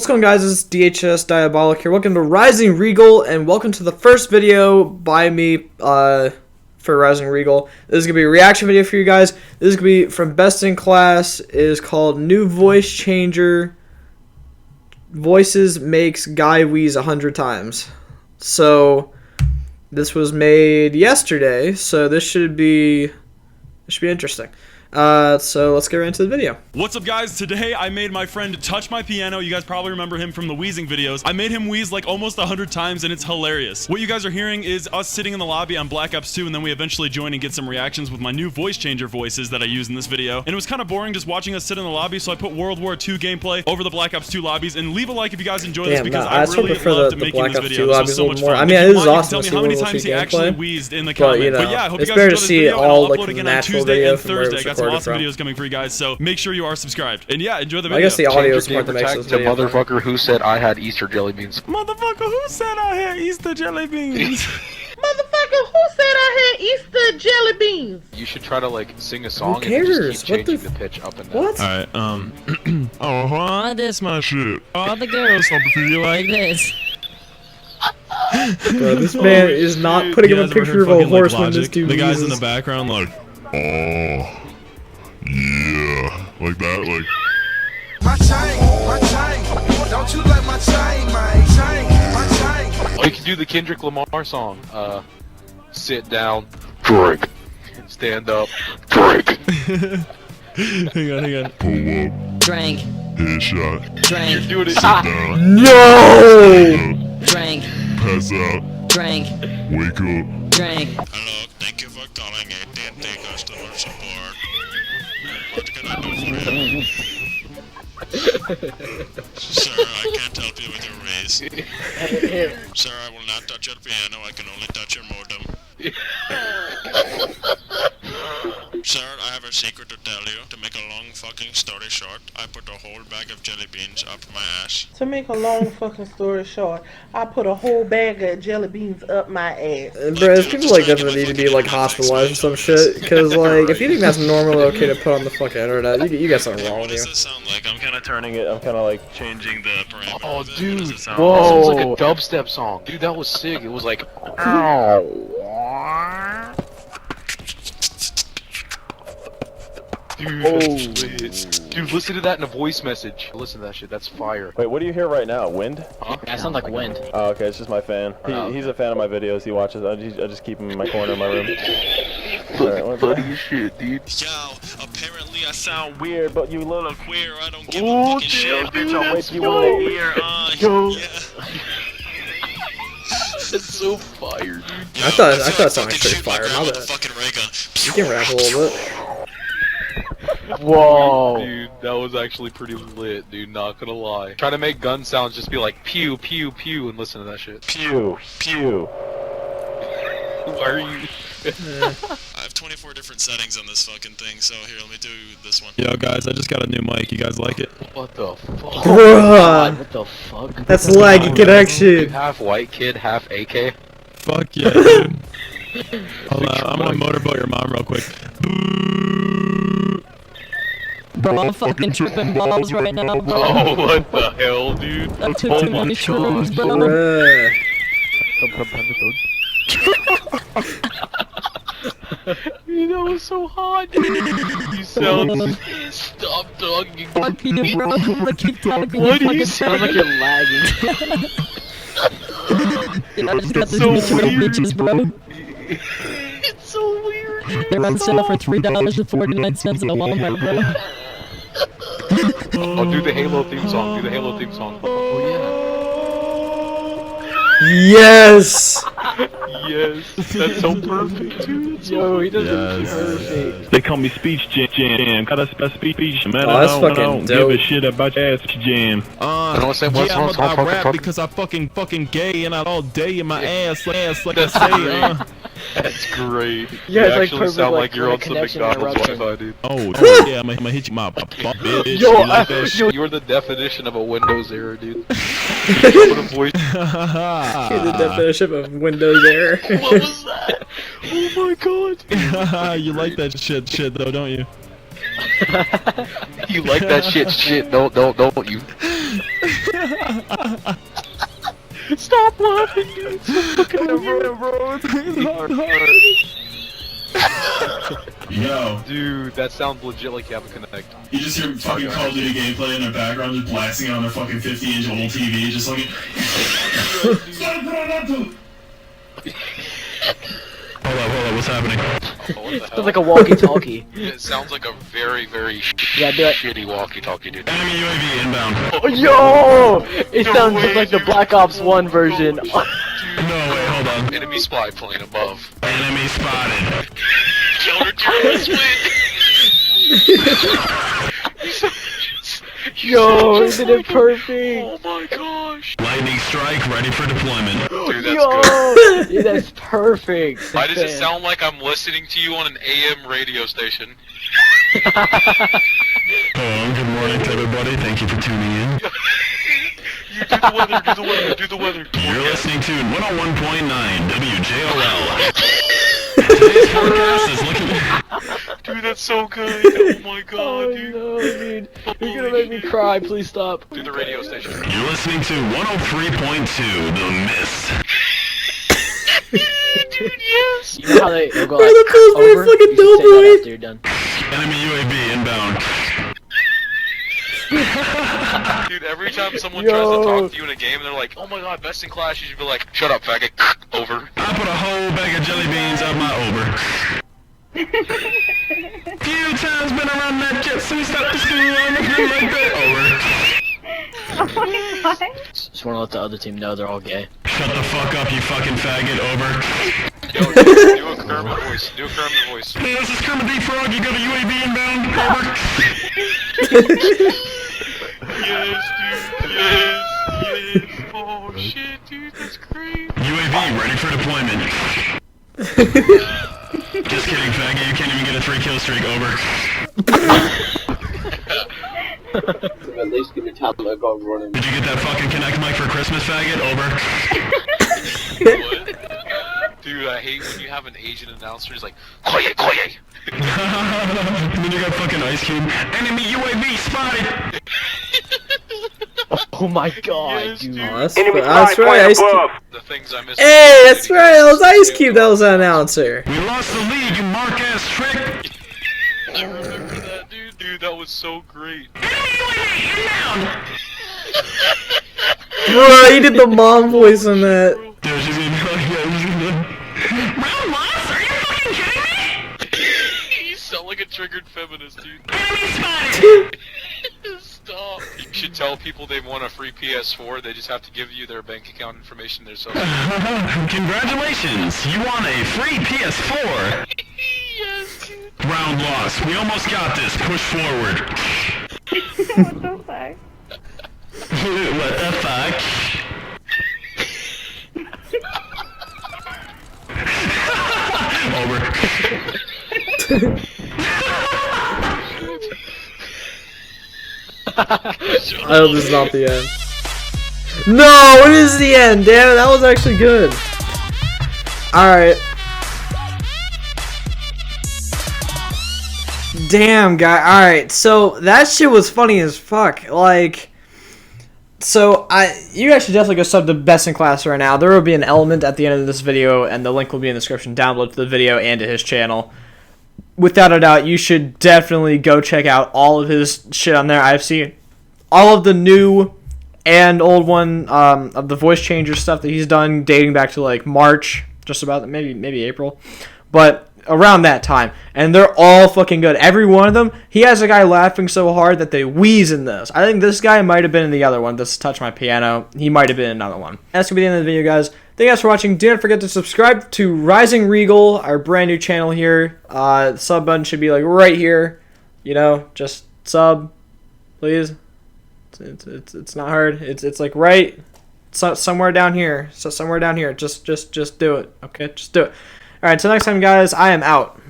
What's going on, guys? This is DHS Diabolic here. Welcome to Rising Regal, and welcome to the first video by me for Rising Regal. This is going to be a reaction video for you guys. This is going to be from Best in Class. It is called New Voice Changer. Voices makes Guy Wheeze 100 times. So, this was made yesterday, so this should be interesting. So let's get right into the video. What's up, guys? Today I made my friend touch my piano. You guys probably remember him from the wheezing videos. I made him wheeze like almost 100 times and it's hilarious. What you guys are hearing is us sitting in the lobby on Black Ops 2, and then we eventually join and get some reactions with my new voice changer voices that I use in this video. And it was kind of boring just watching us sit in the lobby, so I put World War II gameplay over the Black Ops 2 lobbies. And leave a like if you guys enjoy this, because I really loved making this video. It was so much fun. I mean, it is awesome to to see how many times he actually wheezed in the comments. But yeah, I hope you guys enjoyed this video. I'll upload again on Tuesday and Thursday. I got some awesome videos coming for you guys, so make sure you are subscribed. And yeah, enjoy the video. I guess the audio is part that makes this video. The motherfucker who said I had Easter jelly beans. Motherfucker who said I had Easter jelly beans? Motherfucker who said I had Easter jelly beans? You should try to like sing a song Who cares? and just keep changing the pitch up and down. What? Alright, oh, that's my shit. All the girls want to feel like this. Bro, this man is not putting up a picture of a horse when this dude The guys in uses. the background like, oh, yeah, like that, like. My chain, don't you like my chain, my chain. Oh, you can do the Kendrick Lamar song. Sit down, drink. Stand up, drink. hang on. Pull up. Drink. Headshot. Drink. You're doing it. Sit down. No! Drink. Pass out. Drink. Wake up. Drink. Hello, thank you for calling AT&T customer support. What can I do for you? Sir, I can't help you with your raise. Sir, I will not touch your piano, I can only touch your modem. Sir, I have a secret to tell you. To make a long fucking story short, I put a whole bag of jelly beans up my ass. To make a long fucking story short, I put a whole bag of jelly beans up my ass. Bro, there's people like that that need to be like hospitalized or some shit. Because like, if you think that's normally okay to put on the fucking internet, you got something wrong What with does you. this sound like? I'm kind of turning it, I'm kind of like changing the parameters. Oh, of it. What dude. does it sound Whoa. like? That sounds like a dubstep song. Dude, that was sick. It was like, ow. Dude, listen to that in a voice message. Listen to that shit. That's fire. Wait, what do you hear right now? Wind? Huh? That sounds like wind. Oh, okay, it's just my fan. He's a fan of my videos. He watches. I just keep him in my corner of my room. Alright, Funny as shit, dude. Yo, apparently I sound weird, but you little queer. I don't give Ooh, a fucking shit, damn, bitch. dude, I'll that's wake you dope. in the ear. Yo. Yeah. That's so fire, dude. I thought it sounded pretty fire. How With that? a fucking ray gun. You can rap a little bit. Whoa. Dude, that was actually pretty lit, dude. Not gonna lie. Try to make gun sounds just be like pew, pew, pew, and listen to that shit. pew, pew. Why are you? I have 24 different settings on this fucking thing, so here, let me do this one. Yo, guys, I just got a new mic. You guys like it? What the fuck? Bruh! What the fuck? That's laggy You connection. half white kid, half AK. Fuck yeah, dude. I'm gonna motorboat your mom real quick. Bro, I'm fucking tripping balls right now, bro. Oh, what the hell, dude? I took too many shrooms, bro. Bruh. Dude, that was so hot, dude. You sound... Stop talking. Fuck you, bro. I keep talking. What do you sound say? like you're lagging. I just got this so bitch little weird. bitches, bro. It's so weird. They're on sale for $3.49 at Walmart, bro. Oh, do the Halo theme song. Do the Halo theme song. Oh, Yes! yeah. Yes. That's so perfect, dude. Yo, he does Yes. perfect. They call me Speech Jam. Got a speech, man. Oh, that's I fucking don't dope. give a shit about your ass jam. I rap because I fucking gay and I all day in my ass like I say. That's great. You You guys, like, actually perfect, sound like, like you're on some connection McDonald's interruption. Wi-Fi, dude. Oh yeah, I'm gonna hit you, my bitch. Yo, You like that shit? you're the definition of a Windows error, dude. Put a voice. The definition of Windows error. What was that? Oh my god. You like that shit though, don't you? You like that shit, don't you? Stop laughing, dude. Stop looking at him, bro. It's hard. Yo. Dude, that sounds legit like you have a connect. You just hear fucking Call of Duty gameplay in the background, just blasting it on their fucking 50-inch old TV, just like... Hold up, what's happening? Sounds like a walkie-talkie. It sounds like a very, very shitty walkie-talkie, dude. Enemy UAV inbound. Oh, yo! It sounds just like the Black Ops 1 version. No, wait, hold on. Enemy spy plane above. Enemy spotted. Counter-terrorist Yo, isn't it perfect? Oh my gosh. Lightning strike, ready for deployment. Dude, that's Yo! good. Dude, that's perfect. Why does it sound like I'm listening to you on an AM radio station? Hello, good morning to everybody. Thank you for tuning in. You do the weather, do the weather, do the weather. You're listening to 101.9 WJOL. Today's forecast is looking... Dude, that's so good. Oh my god, Oh dude. no, dude. You're gonna make me cry. Please stop. Do the radio station. You're listening to 103.2 The Mist. Dude, yes. You know how they'll go Bro, like, that feels very over? fucking You should say that doughboy. after you're done. Enemy UAV inbound. Dude, every time someone tries to talk to you in a game and they're like, oh my god, best in class, you should be like, shut up, faggot. Over. I put a whole bag of jelly beans up my over. Few times been around that jet, so we stopped the school on the thing like that. Over. Just wanna let the other team know they're all gay. Shut the fuck up, you fucking faggot. Over. Yo, do a Kermit voice. Do a Kermit voice. Hey, this is Kermit the Frog. You got a UAV inbound. Over. Yes, dude. Yes. Yes. Oh shit, dude, that's great. UAV ready for deployment. Just kidding, faggot. You can't even get a 3-kill streak. Over. At least give me time to go running. Did you get that fucking Connect mic for Christmas, faggot? Over. What? Dude, I hate when you have an Asian announcer who's like, Koye, Koye! And then you got fucking Ice Cube. Enemy UAV spotted! Oh my god, Yes, dude. dude. Oh, that's right, Ice Cube. The things I miss. Hey, that's right, it was Ice Cube that was the announcer. We lost the lead, you mark-ass trick! I remember that, dude. Dude, that was so great. Bro, he did the mom voice on that. Dude, she's gonna be like, yeah, she's gonna... Round lost? Are you fucking kidding me? You sound like a triggered feminist, dude. Enemy spotted! Stop. You should tell people they want a free PS4, they just have to give you their bank account information, their social. Congratulations, you won a free PS4! Yes, dude. Round lost. We almost got this. Push forward. What the fuck? What the fuck? Over. I hope this is not the end. No, it is the end, damn it, that was actually good. Alright. Damn, guy. Alright, so that shit was funny as fuck. Like, so you guys should definitely go sub to Best in Class right now. There will be an element at the end of this video, and the link will be in the description down below to the video and to his channel. Without a doubt, you should definitely go check out all of his shit on there. I've seen all of the new and old one of the voice changer stuff that he's done dating back to like March, just about maybe April, but around that time, and they're all fucking good. Every one of them. He has a guy laughing so hard that they wheeze in this. I think this guy might have been in the other one. This Touch My Piano. He might have been in another one. That's gonna be the end of the video, guys. Thank you guys for watching. Do not forget to subscribe to Rising Regal, our brand new channel here. The sub button should be like right here. You know, just sub, please. It's not hard. It's like right somewhere down here. So somewhere down here. Just do it. Okay, just do it. All right. Till next time, guys. I am out.